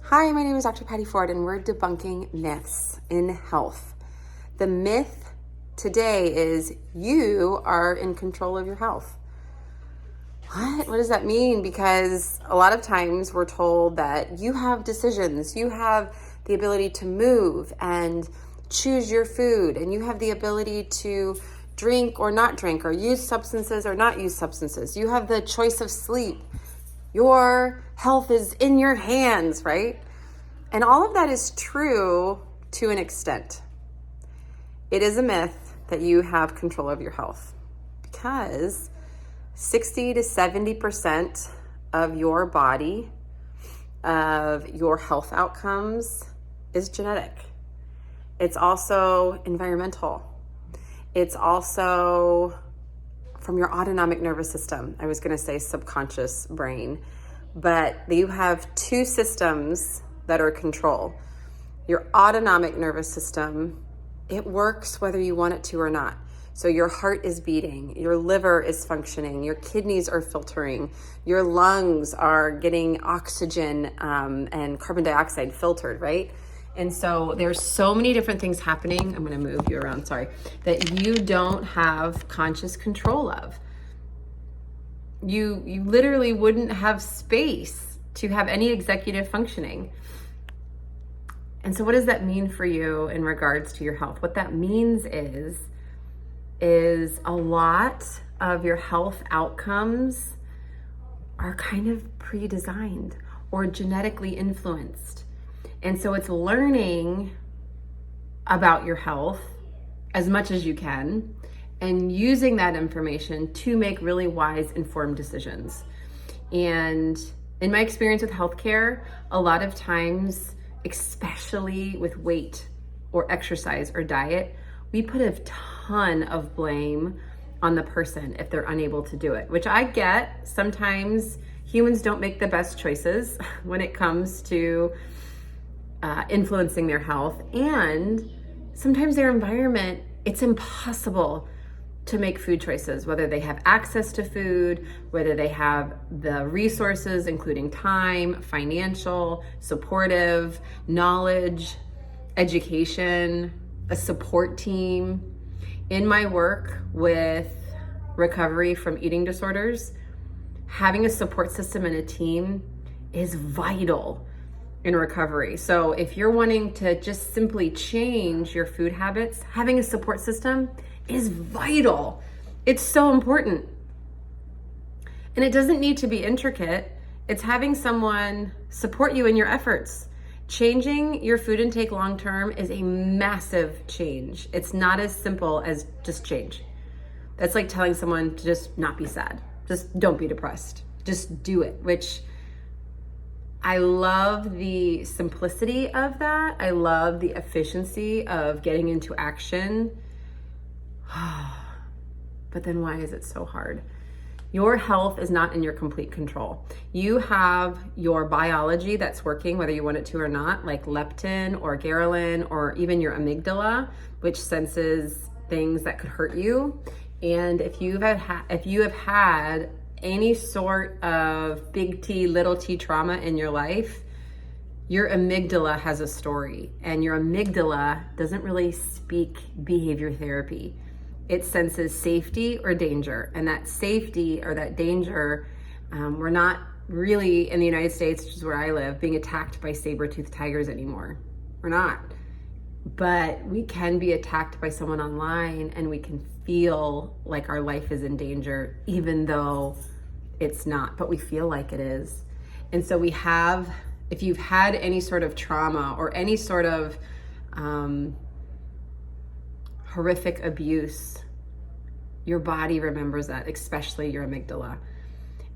Hi, my name is Dr. Patty Ford, and we're debunking myths in health. The myth today is you are in control of your health. What does that mean? Because a lot of times we're told that you have decisions, you have the ability to move and choose your food, and you have the ability to drink or not drink, or use substances or not use substances. You have the choice of sleep. Your health is in your hands, right? And all of that is true to an extent. It is a myth that you have control of your health because 60 to 70% of your body, of your health outcomes, is genetic. It's also environmental. It's also from your autonomic nervous system. I was going to say subconscious brain, but you have two systems that are control. Your autonomic nervous system, it works whether you want it to or not. So your heart is beating, your liver is functioning, your kidneys are filtering, your lungs are getting oxygen and carbon dioxide filtered, right? And so there's so many different things happening. I'm going to move you around, sorry, that you don't have conscious control of. You literally wouldn't have space to have any executive functioning. And so what does that mean for you in regards to your health? What that means is a lot of your health outcomes are kind of pre-designed or genetically influenced. And so it's learning about your health as much as you can and using that information to make really wise, informed decisions. And in my experience with healthcare, a lot of times, especially with weight or exercise or diet, we put a ton of blame on the person if they're unable to do it, which I get. Sometimes humans don't make the best choices when it comes to influencing their health, and sometimes their environment, it's impossible to make food choices, whether they have access to food, whether they have the resources, including time, financial, supportive, knowledge, education, a support team. In my work with recovery from eating disorders, having a support system and a team is vital in recovery. So if you're wanting to just simply change your food habits, having a support system is vital. It's so important. And it doesn't need to be intricate. It's having someone support you in your efforts. Changing your food intake long-term is a massive change. It's not as simple as just change. That's like telling someone to just not be sad. Just don't be depressed. Just do it, which I love the simplicity of that. I love the efficiency of getting into action. But then why is it so hard? Your health is not in your complete control. You have your biology that's working, whether you want it to or not, like leptin or ghrelin, or even your amygdala, which senses things that could hurt you. And if you have had any sort of big T, little t trauma in your life, your amygdala has a story, and your amygdala doesn't really speak behavior therapy. It senses safety or danger, and that safety or that danger, we're not really in the United States, which is where I live, being attacked by saber-toothed tigers anymore. We're not. But we can be attacked by someone online, and we can feel like our life is in danger, even though it's not, but we feel like it is. And so if you've had any sort of trauma or any sort of horrific abuse, your body remembers that, especially your amygdala.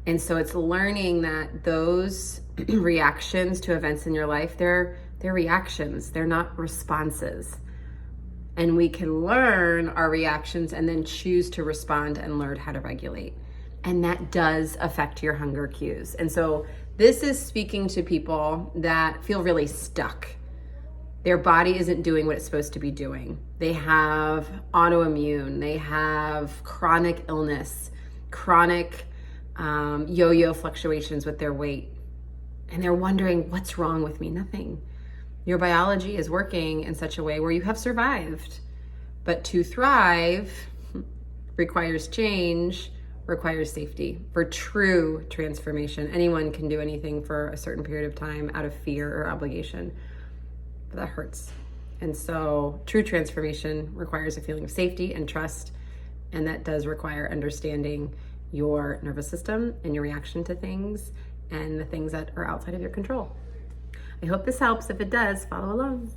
And so it's learning that those reactions to events in your life, they're reactions, they're not responses. And we can learn our reactions and then choose to respond and learn how to regulate. And that does affect your hunger cues. And so this is speaking to people that feel really stuck. Their body isn't doing what it's supposed to be doing. They have autoimmune, they have chronic illness, chronic yo-yo fluctuations with their weight. and they're wondering, what's wrong with me? Nothing. Your biology is working in such a way where you have survived. But to thrive requires change, requires safety. For true transformation, anyone can do anything for a certain period of time out of fear or obligation, but that hurts. And so true transformation requires a feeling of safety and trust, and that does require understanding your nervous system and your reaction to things and the things that are outside of your control. I hope this helps. If it does, follow along.